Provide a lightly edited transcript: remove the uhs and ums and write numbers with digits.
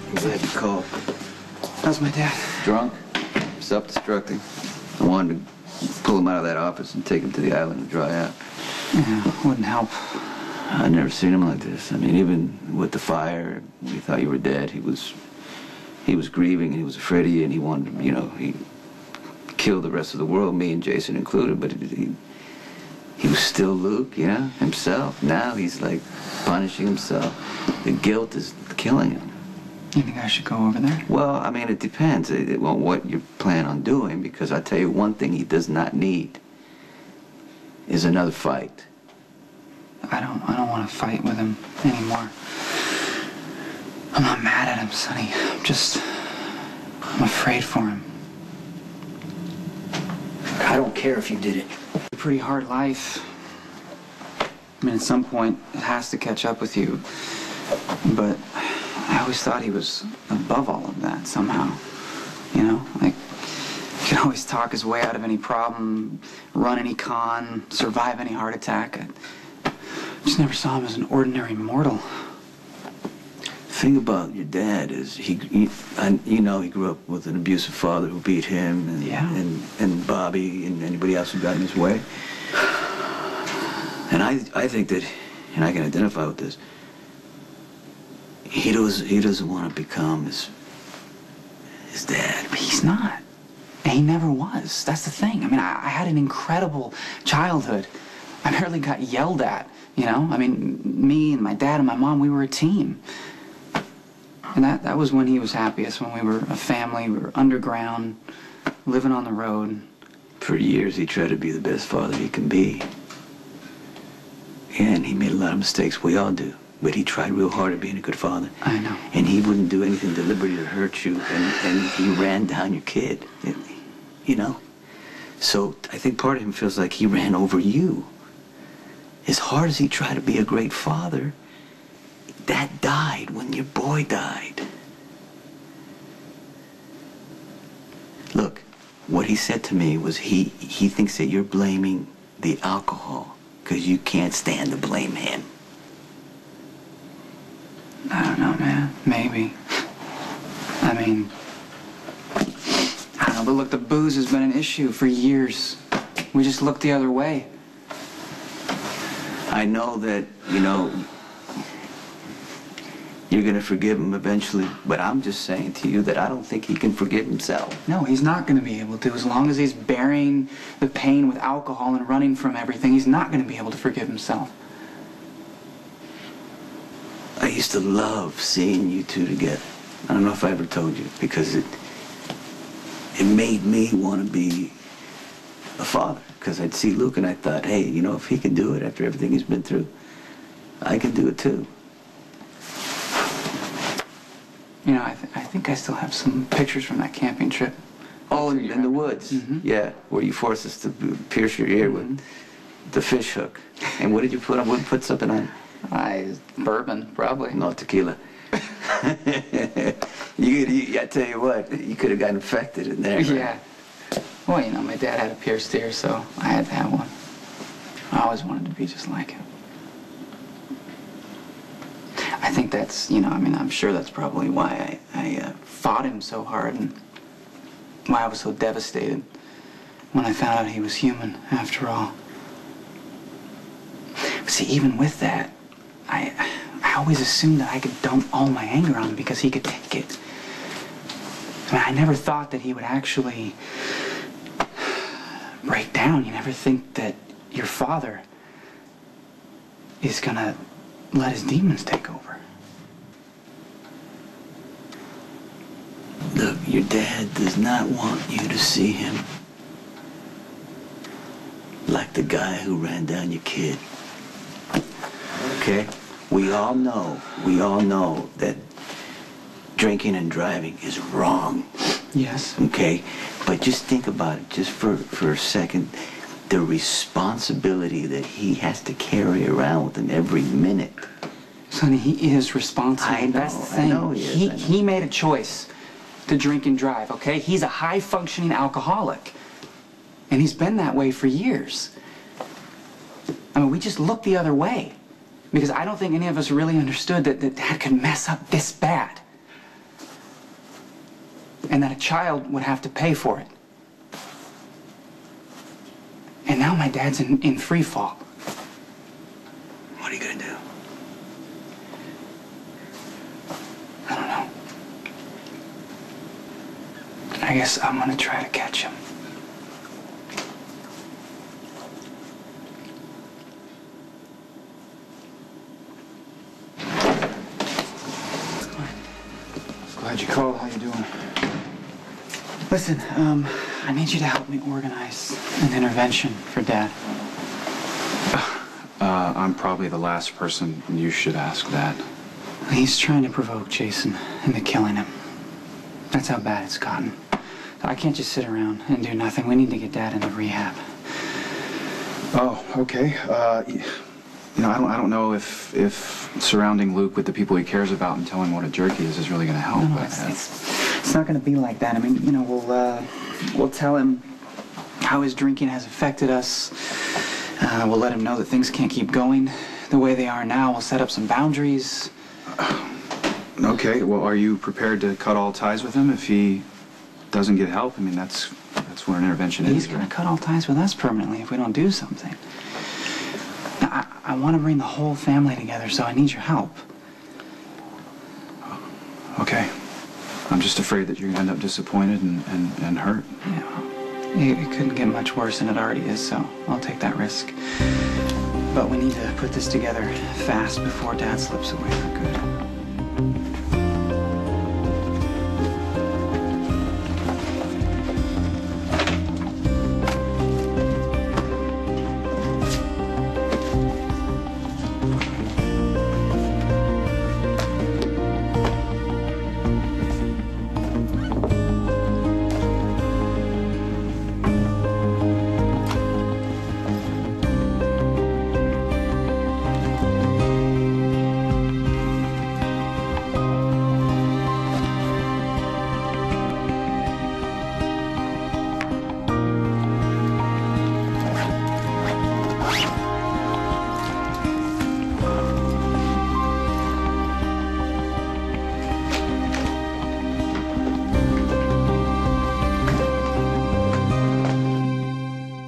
I'm glad you called. How's my dad? Drunk, self-destructing. I wanted to pull him out of that office and take him to the island to dry out. Yeah, wouldn't help. I'd never seen him like this. I mean, even with the fire, we thought you were dead. He was grieving, and he was afraid of you, and he wanted to, you know, he killed the rest of the world, me and Jason included, but he was still Luke, you know, himself. Now he's like punishing himself. The guilt is killing him. You think I should go over there? Well, I mean, it depends on what you plan on doing, because I tell you one thing he does not need is another fight. I don't want to fight with him anymore. I'm not mad at him, Sonny. I'm afraid for him. I don't care if you did it. A pretty hard life. I mean, at some point, it has to catch up with you. But I always thought he was above all of that somehow. You know, like, he could always talk his way out of any problem, run any con, survive any heart attack. I just never saw him as an ordinary mortal. The thing about your dad is you know, he grew up with an abusive father who beat him and Bobby and anybody else who got in his way. And I think that, and I can identify with this, he doesn't want to become his dad. But he's not. And he never was. That's the thing. I mean, I had an incredible childhood. I barely got yelled at, you know? I mean, me and my dad and my mom, we were a team. And that was when he was happiest, when we were a family, we were underground, living on the road. For years, he tried to be the best father he can be. And he made a lot of mistakes. We all do. But he tried real hard at being a good father. I know. And he wouldn't do anything deliberately to hurt you. And he ran down your kid, you know? So I think part of him feels like he ran over you. As hard as he tried to be a great father, that died when your boy died. Look, what he said to me was he thinks that you're blaming the alcohol because you can't stand to blame him. I don't know, man. Maybe. I mean, I don't know, but look, the booze has been an issue for years. We just look the other way. I know that, you know, you're going to forgive him eventually, but I'm just saying to you that I don't think he can forgive himself. No, he's not going to be able to. As long as he's burying the pain with alcohol and running from everything, he's not going to be able to forgive himself. I used to love seeing you two together. I don't know if I ever told you, because it made me want to be a father. Because I'd see Luke and I thought, hey, you know, if he can do it after everything he's been through, I can do it too. You know, I think I still have some pictures from that camping trip. Oh, in the woods. Mm-hmm. Yeah, where you forced us to pierce your ear with the fish hook. And what did you put on? What put something on? Bourbon, probably. No, tequila. I tell you what, you could have gotten infected in there. Right? Yeah. Well, you know, my dad had a pierced ear, so I had to have one. I always wanted to be just like him. I think that's, you know, I mean, I'm sure that's probably why I fought him so hard and why I was so devastated when I found out he was human, after all. But see, even with that, I always assumed that I could dump all my anger on him because he could take it. I mean, I never thought that he would actually break down. You never think that your father is gonna let his demons take over. Look, your dad does not want you to see him like the guy who ran down your kid. Okay? We all know that drinking and driving is wrong. Yes. Okay? But just think about it, just for a second, the responsibility that he has to carry around with him every minute. Sonny, he is responsible. I know, that's the thing. I know he is. He made a choice to drink and drive, okay? He's a high-functioning alcoholic. And he's been that way for years. I mean, we just look the other way. Because I don't think any of us really understood that Dad could mess up this bad. and that a child would have to pay for it. And now my dad's in free fall. What are you gonna do? I don't know. I guess I'm gonna try to catch him. Glad you called. How you doing? Listen, I need you to help me organize an intervention for Dad. I'm probably the last person you should ask that. He's trying to provoke Jason into killing him. That's how bad it's gotten. I can't just sit around and do nothing. We need to get Dad into rehab. Oh, okay. You know, I don't know if surrounding Luke with the people he cares about and telling him what a jerk he is really going to help. No, it's not going to be like that. I mean, you know, we'll tell him how his drinking has affected us. We'll let him know that things can't keep going the way they are now. We'll set up some boundaries. Okay, well, are you prepared to cut all ties with him if he doesn't get help? I mean, that's where an intervention is. He's going to cut all ties with us permanently if we don't do something. Now, I want to bring the whole family together, so I need your help. Okay. I'm just afraid that you're going to end up disappointed and hurt. Yeah. It couldn't get much worse than it already is, so I'll take that risk. But we need to put this together fast before Dad slips away for good.